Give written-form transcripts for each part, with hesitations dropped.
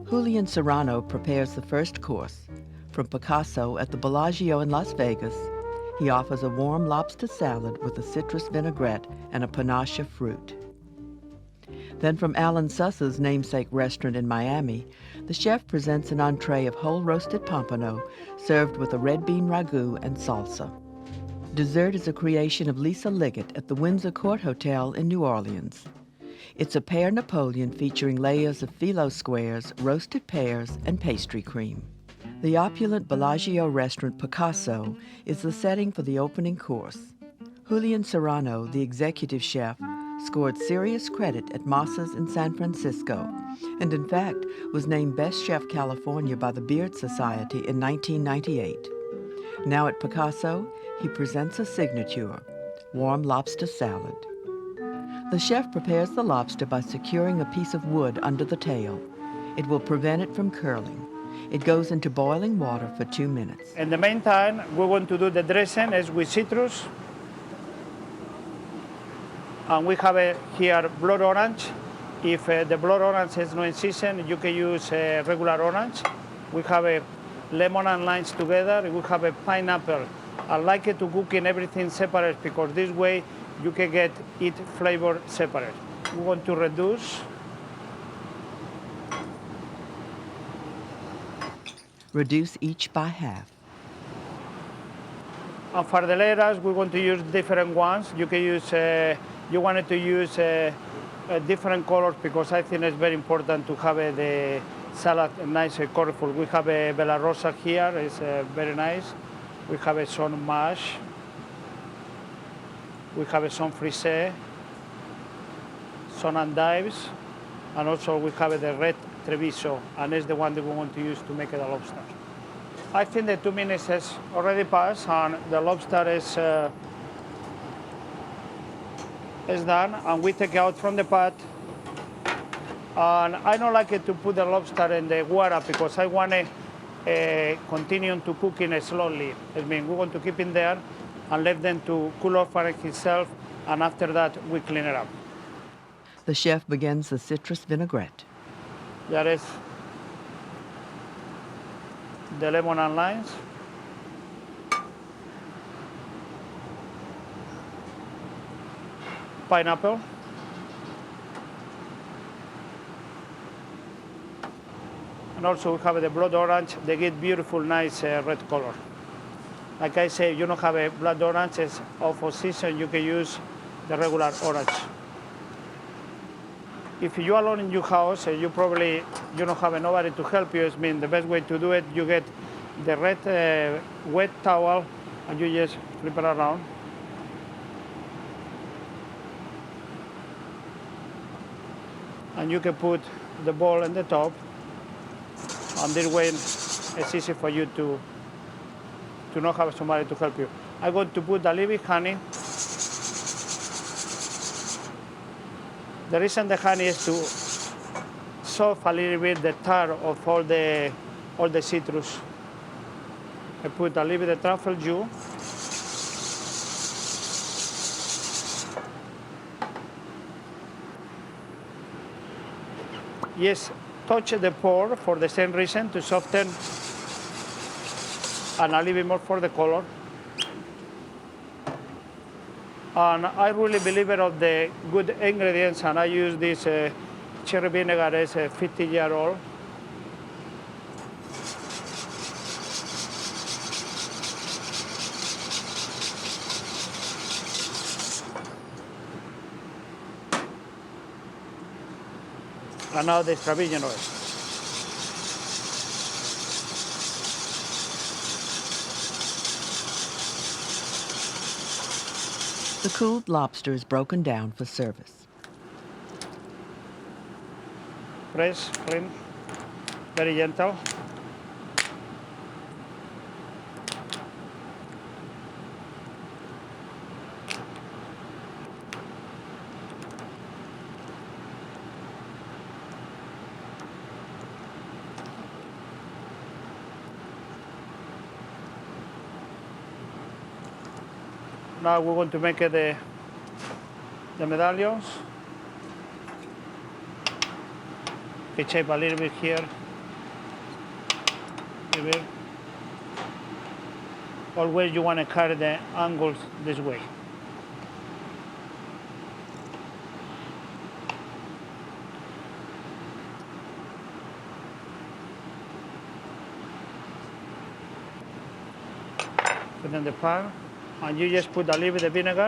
Julian Serrano prepares the first course. From Picasso at the Bellagio in Las Vegas, he offers a warm lobster salad with a citrus vinaigrette and a panache of fruit. Then from Alan Suss's namesake restaurant in Miami, the chef presents an entree of whole roasted pompano served with a red bean ragout and salsa. Dessert is a creation of Lisa Liggett at the Windsor Court Hotel in New Orleans. It's a Pear Napoleon featuring layers of phyllo squares, roasted pears, and pastry cream. The opulent Bellagio restaurant Picasso is the setting for the opening course. Julian Serrano, the executive chef, scored serious credit at Moss's in San Francisco, and in fact was named Best Chef California by the Beard Society in 1998. Now at Picasso, he presents a signature, warm lobster salad. The chef prepares the lobster by securing a piece of wood under the tail. It will prevent it from curling. It goes into boiling water for 2 minutes. In the meantime, we want to do the dressing is with citrus. And we have here blood orange. If the blood orange is not in season, you can use regular orange. We have lemon and limes together. We have a pineapple. I like it to cook in everything separate because this way you can get each flavor separate. We want to reduce. Reduce each by half. And for the lettuce, we want to use different ones. You can use, you wanted to use different colors because I think it's very important to have the salad nice and colorful. We have a Bella Rosa here, it's very nice. We have some mash. We have some frisee, some endives, and also we have the red Treviso, and it's the one that we want to use to make the lobster. I think the 2 minutes has already passed, and the lobster is done, and we take it out from the pot. And I don't like it to put the lobster in the water because I want to continue to cook it slowly. I mean, we want to keep it there and let them to cool off on itself, and after that we clean it up. The chef begins the citrus vinaigrette. There is the lemon and limes. Pineapple. And also we have the blood orange. They get beautiful, nice red color. Like I say, you don't have a blood orange, it's off of season, you can use the regular orange. If you're alone in your house, you probably don't have nobody to help you. I mean, the best way to do it, you get the red wet towel and you just flip it around. And you can put the bowl in the top. And this way, it's easy for you to not have somebody to help you. I'm going to put a little bit honey. The reason the honey is to soften a little bit the tar of all the citrus. I put a little bit of truffle juice. Yes, touch the pork for the same reason, to soften and a little bit more for the color. And I really believe it of the good ingredients, and I use this cherry vinegar, it's 50-year-old. And now the extra virgin oil. The cooled lobster is broken down for service. Fresh, clean, very gentle. Now we want to make the medallions. Okay, shape a little bit here. A little bit. Always you want to cut the angles this way. Put in the pan, and you just put a little bit of vinegar.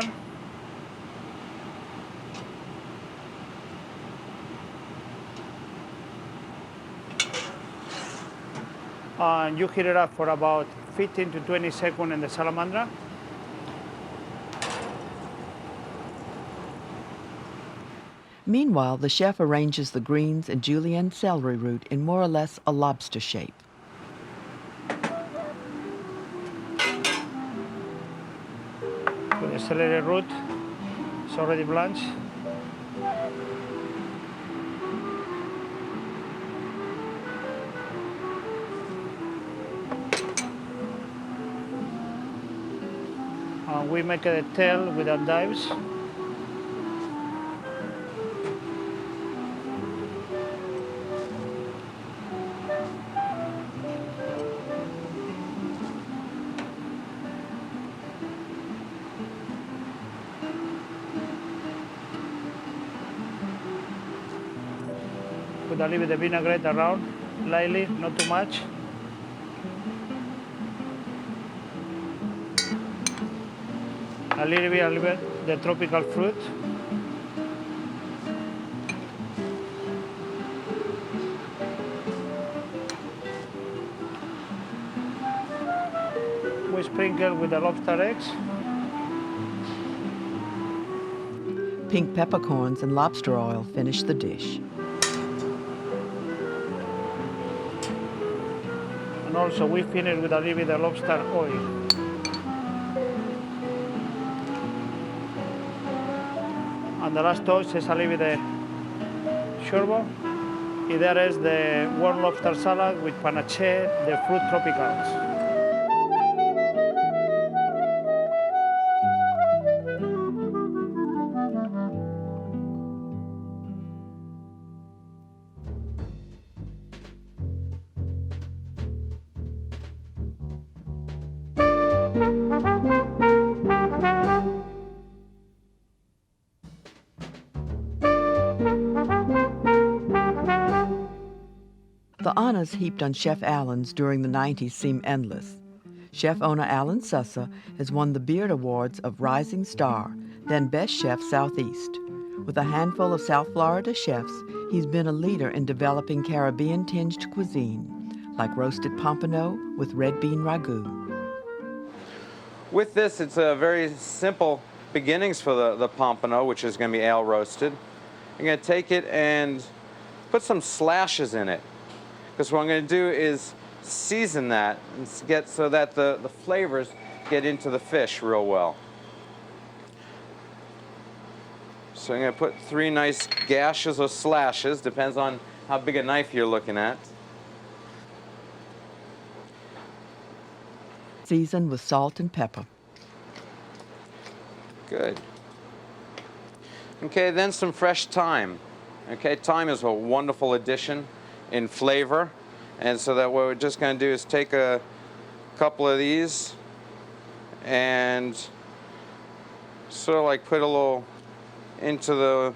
And you heat it up for about 15 to 20 seconds in the salamandra. Meanwhile, the chef arranges the greens and julienne celery root in more or less a lobster shape. With the celery root, it's already blanched. We make a tail with endives. Put a little bit of vinaigrette around, lightly, not too much. A little bit, the tropical fruit. We sprinkle with the lobster eggs. Pink peppercorns and lobster oil finish the dish. And also we finish with a little bit of lobster oil. And the last touch is a little bit of sherbet. And there is the warm lobster salad with panache, the fruit tropicals. The honors heaped on Chef Allen's during the 90s seem endless. Chef owner Alan Sussa has won the Beard Awards of Rising Star, then Best Chef Southeast. With a handful of South Florida chefs, he's been a leader in developing Caribbean-tinged cuisine, like roasted pompano with red bean ragout. With this, it's a very simple beginnings for the pompano, which is going to be ale roasted. I'm going to take it and put some slashes in it, because what I'm going to do is season that and get so that the flavors get into the fish real well. So I'm going to put 3 nice gashes or slashes, depends on how big a knife you're looking at. Seasoned with salt and pepper. Good. Okay, then some fresh thyme. Okay, thyme is a wonderful addition in flavor, and so that what we're just going to do is take a couple of these and sort of like put a little into the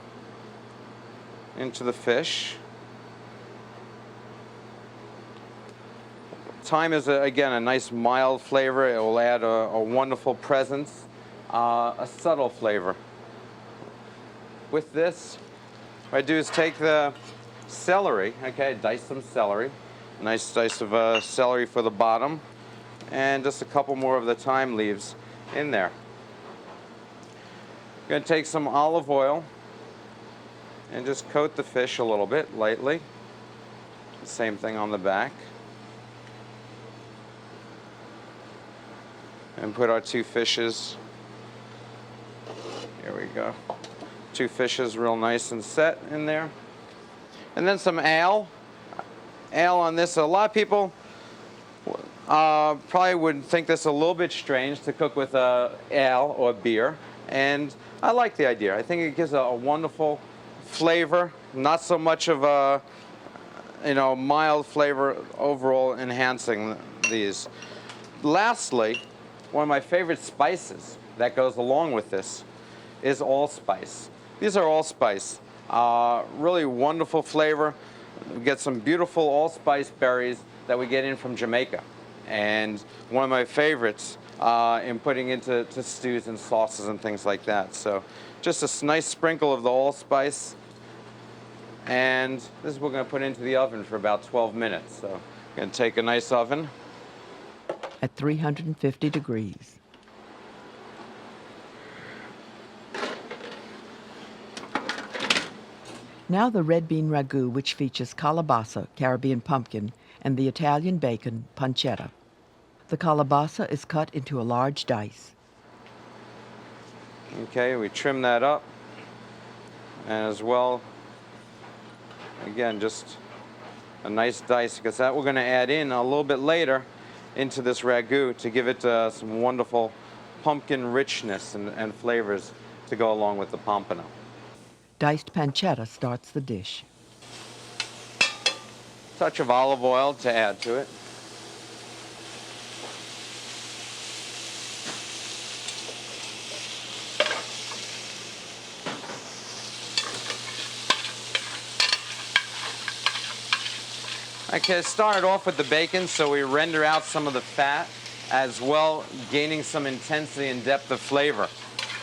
fish. Thyme is, again, a nice mild flavor. It will add a wonderful presence, a subtle flavor. With this, what I do is take the celery, okay, dice some celery, a nice dice of celery for the bottom, and just a couple more of the thyme leaves in there. I'm going to take some olive oil and just coat the fish a little bit lightly. Same thing on the back. And put our 2 fishes, here we go, 2 fishes real nice and set in there. And then some ale. Ale on this. A lot of people probably would think this a little bit strange to cook with ale or beer. And I like the idea. I think it gives a wonderful flavor. Not so much of mild flavor overall enhancing these. Lastly, one of my favorite spices that goes along with this is allspice. These are allspice. Really wonderful flavor. We get some beautiful allspice berries that we get in from Jamaica. And one of my favorites in putting into stews and sauces and things like that. So just a nice sprinkle of the allspice. And this is what we're going to put into the oven for about 12 minutes. So I'm going to take a nice oven. At 350 degrees. Now the red bean ragout, which features calabasa, Caribbean pumpkin, and the Italian bacon, pancetta. The calabasa is cut into a large dice. Okay, we trim that up. And as well, again, just a nice dice, because that we're going to add in a little bit later into this ragout to give it some wonderful pumpkin richness and flavors to go along with the pompano. Diced pancetta starts the dish. Touch of olive oil to add to it. Okay, started off with the bacon, so we render out some of the fat, as well gaining some intensity and depth of flavor.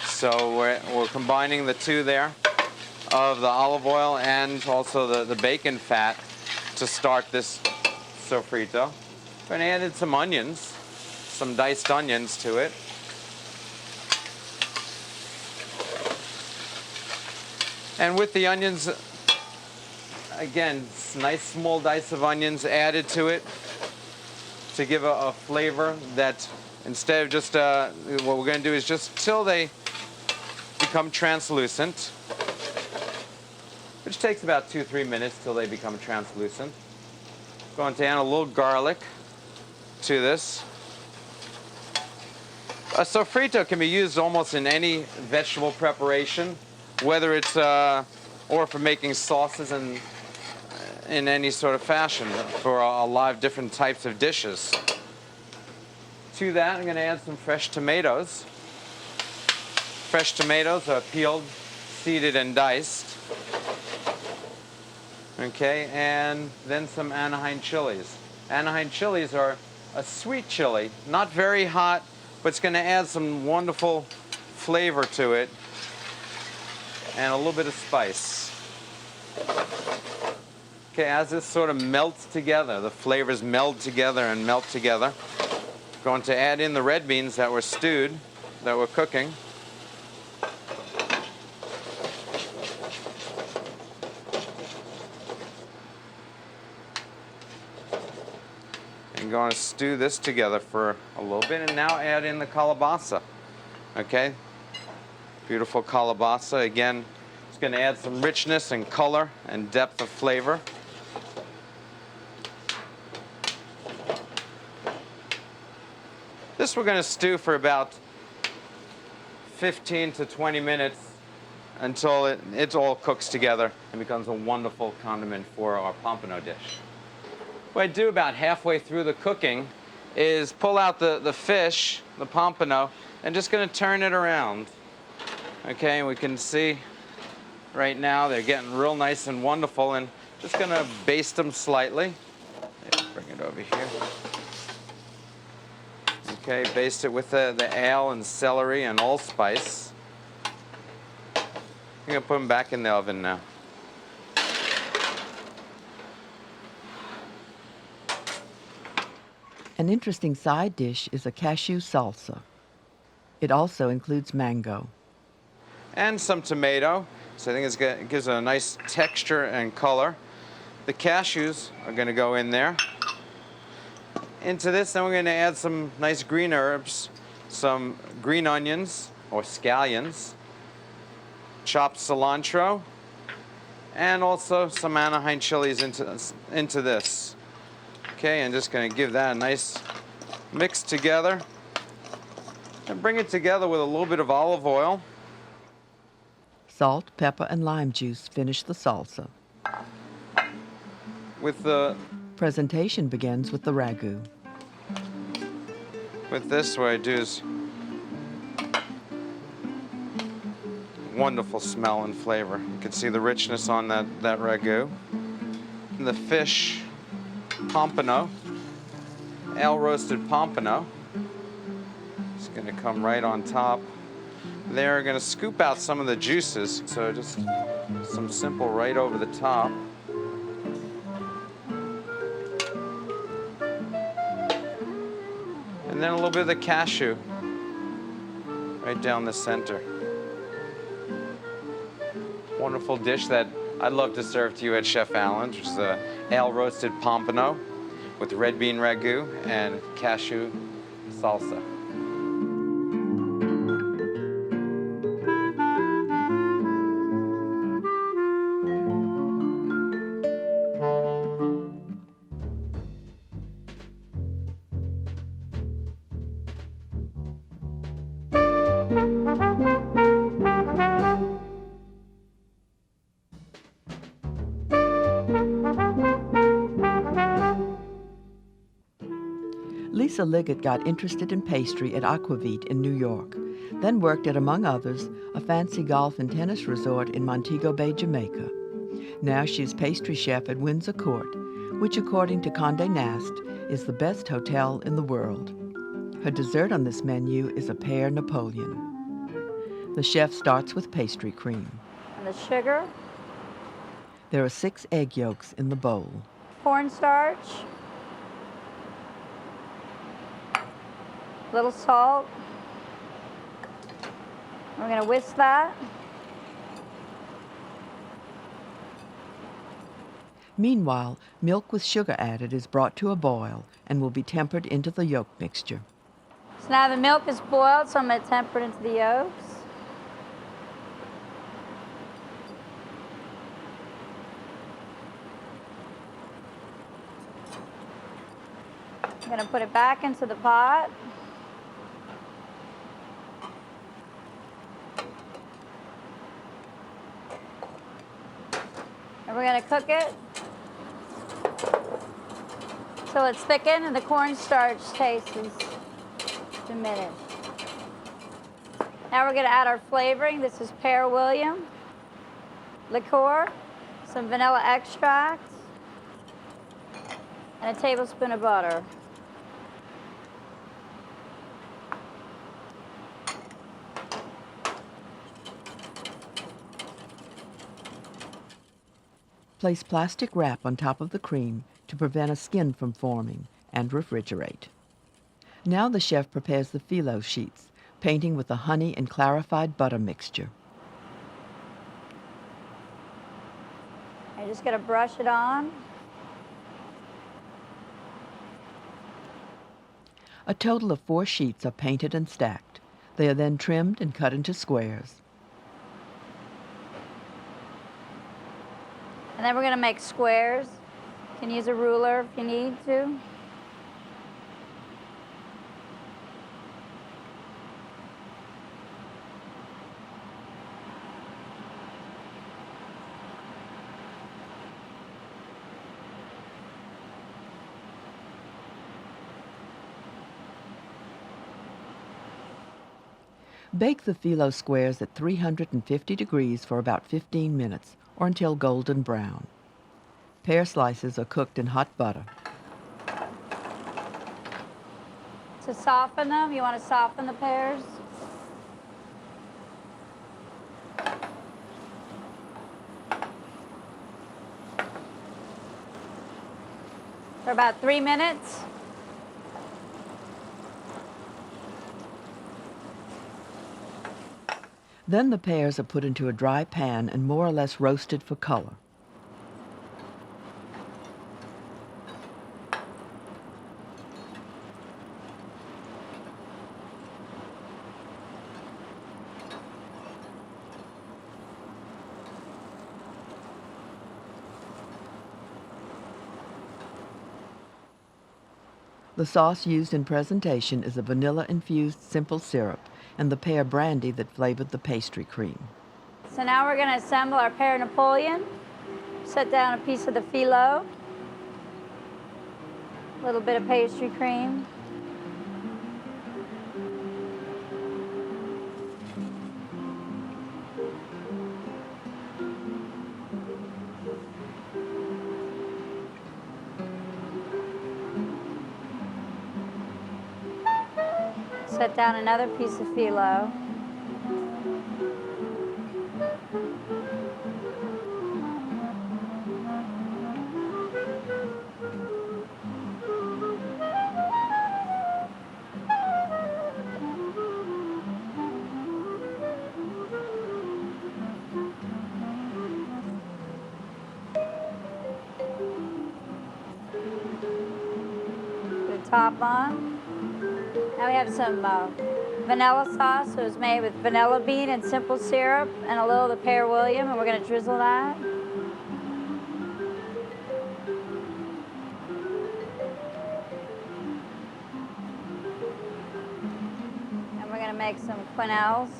So we're combining the two there, of the olive oil and also the bacon fat to start this sofrito. We're going to add in some onions, some diced onions to it. And with the onions, again, nice small dice of onions added to it to give a flavor that instead of just, what we're going to do is just till they become translucent, which takes about 2-3 minutes till they become translucent. Going to add a little garlic to this. A sofrito can be used almost in any vegetable preparation, whether it's or for making sauces and in any sort of fashion for a lot of different types of dishes. To that, I'm going to add some fresh tomatoes. Fresh tomatoes are peeled, seeded, and diced. Okay, and then some Anaheim chilies. Anaheim chilies are a sweet chili, not very hot, but it's going to add some wonderful flavor to it and a little bit of spice. Okay, as this sort of melts together, the flavors meld together and melt together, going to add in the red beans that were stewed, that we're cooking. And going to stew this together for a little bit, and now add in the calabasa. Okay, beautiful calabasa. Again, it's going to add some richness and color and depth of flavor. This we're going to stew for about 15 to 20 minutes until it all cooks together and becomes a wonderful condiment for our pompano dish. What I do about halfway through the cooking is pull out the fish, the pompano, and just going to turn it around. Okay, and we can see right now they're getting real nice and wonderful, and just going to baste them slightly. Bring it over here. Okay, baste it with the ale and celery and allspice. I'm going to put them back in the oven now. An interesting side dish is a cashew salsa. It also includes mango. And some tomato, so I think it gives it a nice texture and color. The cashews are going to go in there. Into this, then we're going to add some nice green herbs, some green onions or scallions, chopped cilantro, and also some Anaheim chilies into this. Okay, and just going to give that a nice mix together and bring it together with a little bit of olive oil. Salt, pepper, and lime juice finish the salsa. With Presentation begins with the ragout. this, what I do is wonderful smell and flavor. You can see the richness on that ragout. And the fish pompano, ale roasted pompano. It's gonna come right on top. They're gonna scoop out some of the juices. So just some simple right over the top. And then a little bit of the cashew right down the center. Wonderful dish that I'd love to serve to you at Chef Allen's, which is a ale roasted pompano with red bean ragout and cashew salsa. Lisa Liggett got interested in pastry at Aquavit in New York, then worked at, among others, a fancy golf and tennis resort in Montego Bay, Jamaica. Now she's pastry chef at Windsor Court, which, according to Condé Nast, is the best hotel in the world. Her dessert on this menu is a Pear Napoleon. The chef starts with pastry cream. And the sugar, There are 6 egg yolks in the bowl. cornstarch, a little salt. We're going to whisk that. Meanwhile, milk with sugar added is brought to a boil and will be tempered into the yolk mixture. So now the milk is boiled, so I'm going to temper it into the yolks. I'm going to put it back into the pot. And we're going to cook it till it's thickened and the cornstarch taste is diminished. Now we're going to add our flavoring. This is Pear Napoleon, liqueur, some vanilla extract, and a tablespoon of butter. Place plastic wrap on top of the cream to prevent a skin from forming and refrigerate. Now the chef prepares the phyllo sheets, painting with a honey and clarified butter mixture. I'm just going to brush it on. A total of 4 sheets are painted and stacked. They are then trimmed and cut into squares. And then we're going to make squares. You can use a ruler if you need to. Bake the phyllo squares at 350 degrees for about 15 minutes or until golden brown. Pear slices are cooked in hot butter. To soften them, you want to soften the pears. For about 3 minutes. Then the pears are put into a dry pan and more or less roasted for color. The sauce used in presentation is a vanilla-infused simple syrup and the pear brandy that flavored the pastry cream. So now we're going to assemble our Pear Napoleon. Set down a piece of the phyllo. A little bit of pastry cream. Set down another piece of phyllo. Put the top on. Now we have some vanilla sauce. So it's made with vanilla bean and simple syrup and a little of the Pear William, and we're going to drizzle that. And we're going to make some quenelles.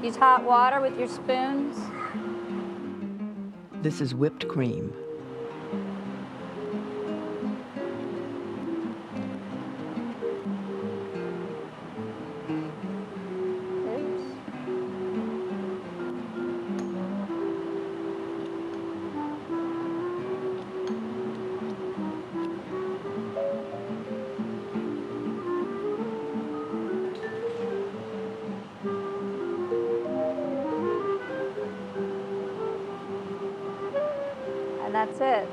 Use hot water with your spoons. This is whipped cream. And that's it.